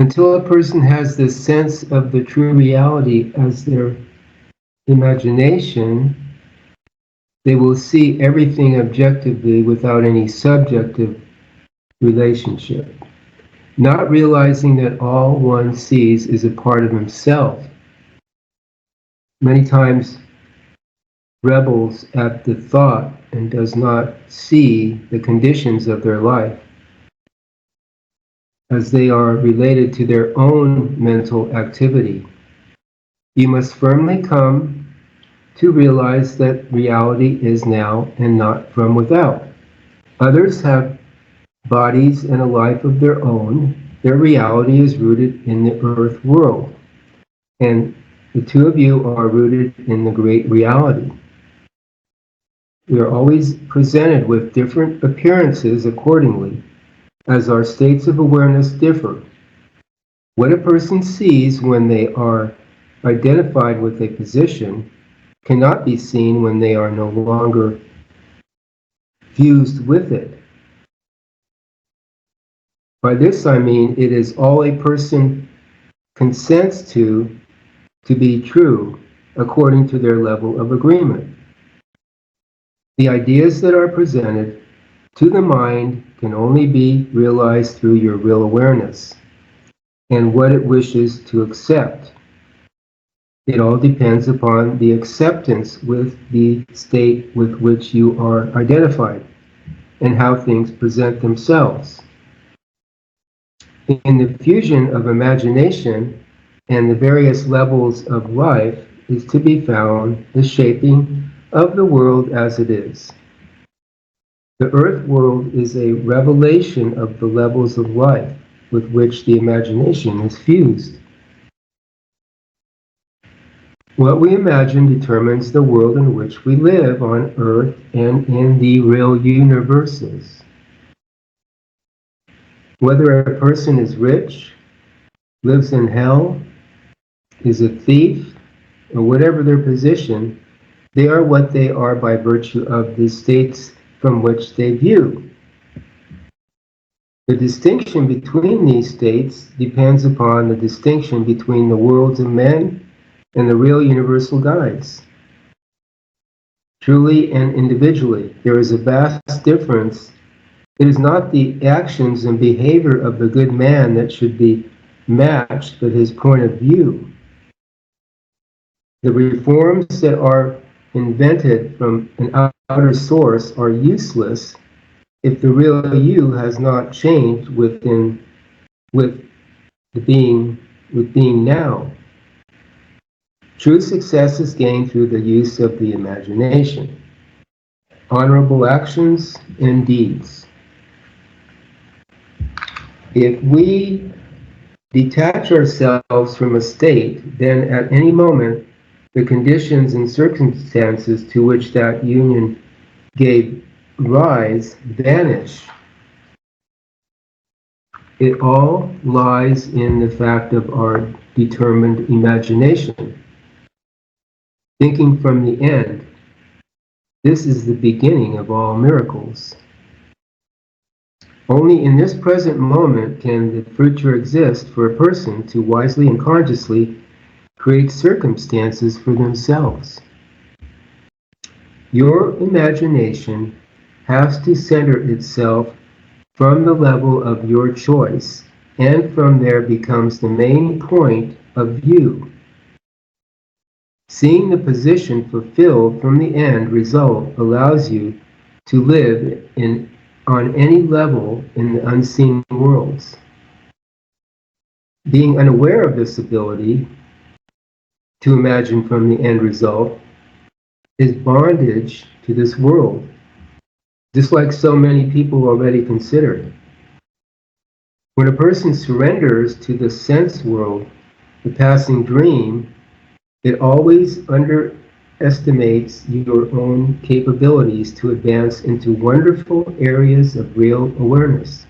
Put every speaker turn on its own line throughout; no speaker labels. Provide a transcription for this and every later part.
Until a person has this sense of the true reality as their imagination, they will see everything objectively without any subjective relationship, not realizing that all one sees is a part of himself. Many times rebels at the thought and does not see the conditions of their life as they are related to their own mental activity. You must firmly come to realize that reality is now and not from without. Others have bodies and a life of their own. Their reality is rooted in the earth world, and the two of you are rooted in the great reality. We are always presented with different appearances accordingly, as our states of awareness differ. What a person sees when they are identified with a position cannot be seen when they are no longer fused with it. By this I mean it is all a person consents to be true according to their level of agreement. The ideas that are presented to the mind can only be realized through your real awareness and what it wishes to accept. It all depends upon the acceptance with the state with which you are identified and how things present themselves. In the fusion of imagination and the various levels of life is to be found the shaping of the world as it is. The earth world is a revelation of the levels of life with which the imagination is fused. What we imagine determines the world in which we live on earth and in the real universes. Whether a person is rich, lives in hell, is a thief, or whatever their position, they are what they are by virtue of the states from which they view. The distinction between these states depends upon the distinction between the worlds of men and the real universal guides. Truly and individually, there is a vast difference. It is not the actions and behavior of the good man that should be matched, but his point of view. The reforms that are invented from an outer source are useless if the real you has not changed with being now. True success is gained through the use of the imagination, honorable actions and deeds. If we detach ourselves from a state, then at any moment the conditions and circumstances to which that union gave rise vanish. It all lies in the fact of our determined imagination. Thinking from the end, this is the beginning of all miracles. Only in this present moment can the future exist for a person to wisely and consciously create circumstances for themselves. Your imagination has to center itself from the level of your choice, and from there becomes the main point of view. Seeing the position fulfilled from the end result allows you to live on any level in the unseen worlds. Being unaware of this ability to imagine from the end result is bondage to this world, just like so many people already consider. When a person surrenders to the sense world, the passing dream, it always underestimates your own capabilities to advance into wonderful areas of real awareness.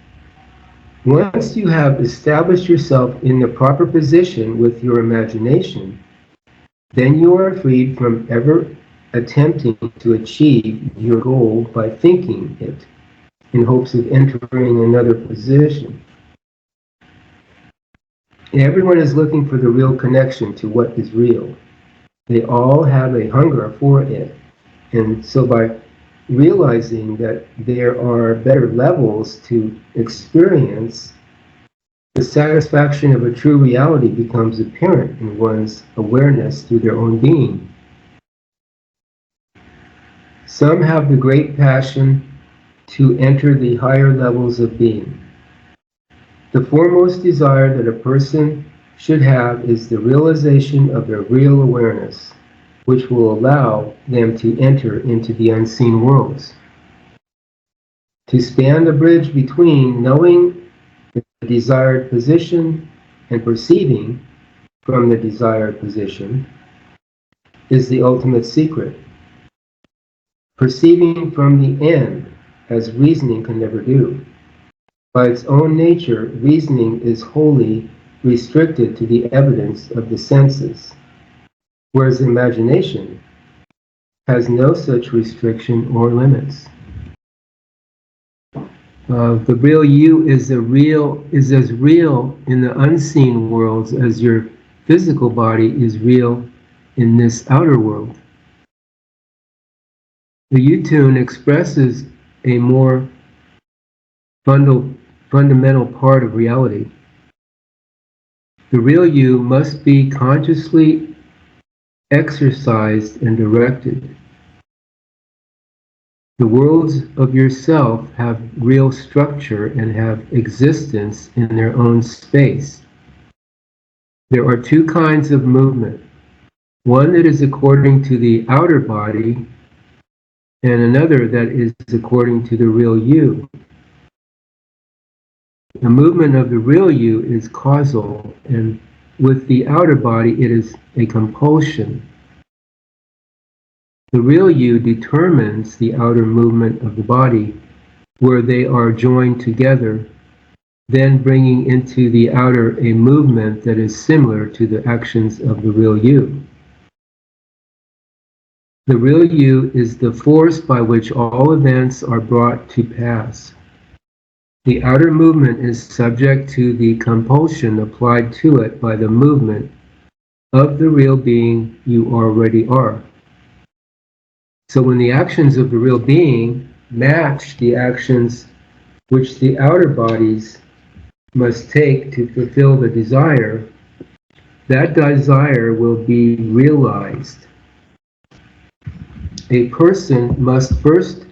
Once you have established yourself in the proper position with your imagination, then you are freed from ever attempting to achieve your goal by thinking it in hopes of entering another position. Everyone is looking for the real connection to what is real. They all have a hunger for it. And so by realizing that there are better levels to experience, the satisfaction of a true reality becomes apparent in one's awareness through their own being. Some have the great passion to enter the higher levels of being. The foremost desire that a person should have is the realization of their real awareness, which will allow them to enter into the unseen worlds. To span the bridge between knowing the desired position and perceiving from the desired position is the ultimate secret. Perceiving from the end, as reasoning can never do. By its own nature, reasoning is wholly restricted to the evidence of the senses, whereas imagination has no such restriction or limits. The real you is as real in the unseen worlds as your physical body is real in this outer world. The you-tune expresses a more fundamental part of reality. The real you must be consciously exercised and directed. The worlds of yourself have real structure and have existence in their own space. There are two kinds of movement. One that is according to the outer body, and another that is according to the real you. The movement of the real you is causal, and with the outer body it is a compulsion. The real you determines the outer movement of the body, where they are joined together, then bringing into the outer a movement that is similar to the actions of the real you. The real you is the force by which all events are brought to pass. The outer movement is subject to the compulsion applied to it by the movement of the real being you already are. So when the actions of the real being match the actions which the outer bodies must take to fulfill the desire, that desire will be realized. A person must first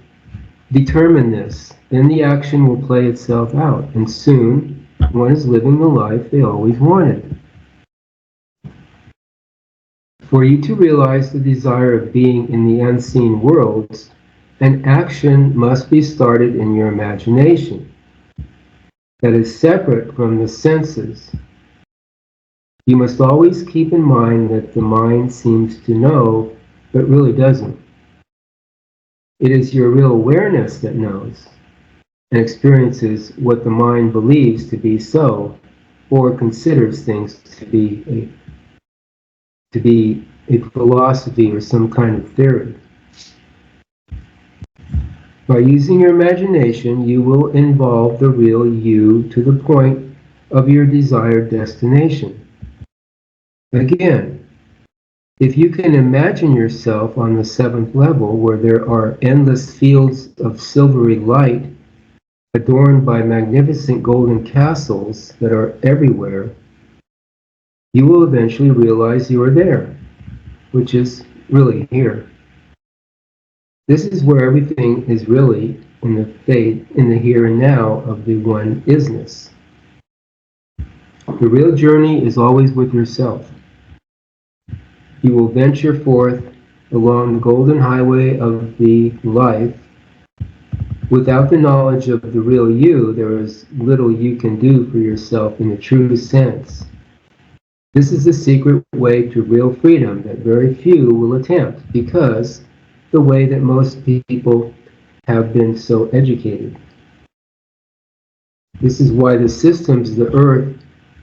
determine this, then the action will play itself out, and soon one is living the life they always wanted. For you to realize the desire of being in the unseen worlds, an action must be started in your imagination that is separate from the senses. You must always keep in mind that the mind seems to know, but really doesn't. It is your real awareness that knows and experiences what the mind believes to be so, or considers things to be a philosophy or some kind of theory. By using your imagination, you will involve the real you to the point of your desired destination. Again, if you can imagine yourself on the 7th level where there are endless fields of silvery light adorned by magnificent golden castles that are everywhere, you will eventually realize you are there, which is really here. This is where everything is really in the here and now of the one isness. The real journey is always with yourself. You will venture forth along the golden highway of the life. Without the knowledge of the real you, there is little you can do for yourself in the true sense. This is the secret way to real freedom that very few will attempt, because the way that most people have been so educated. This is why the systems of the earth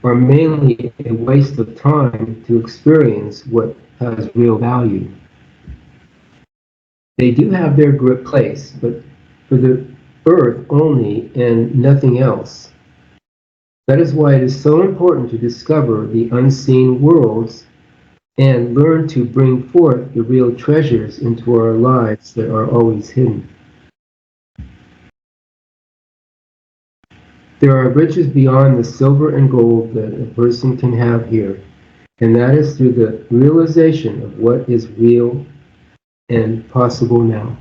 are mainly a waste of time to experience what has real value. They do have their place, but for the earth only and nothing else. That is why it is so important to discover the unseen worlds and learn to bring forth the real treasures into our lives that are always hidden. There are riches beyond the silver and gold that a person can have here, and that is through the realization of what is real and possible now.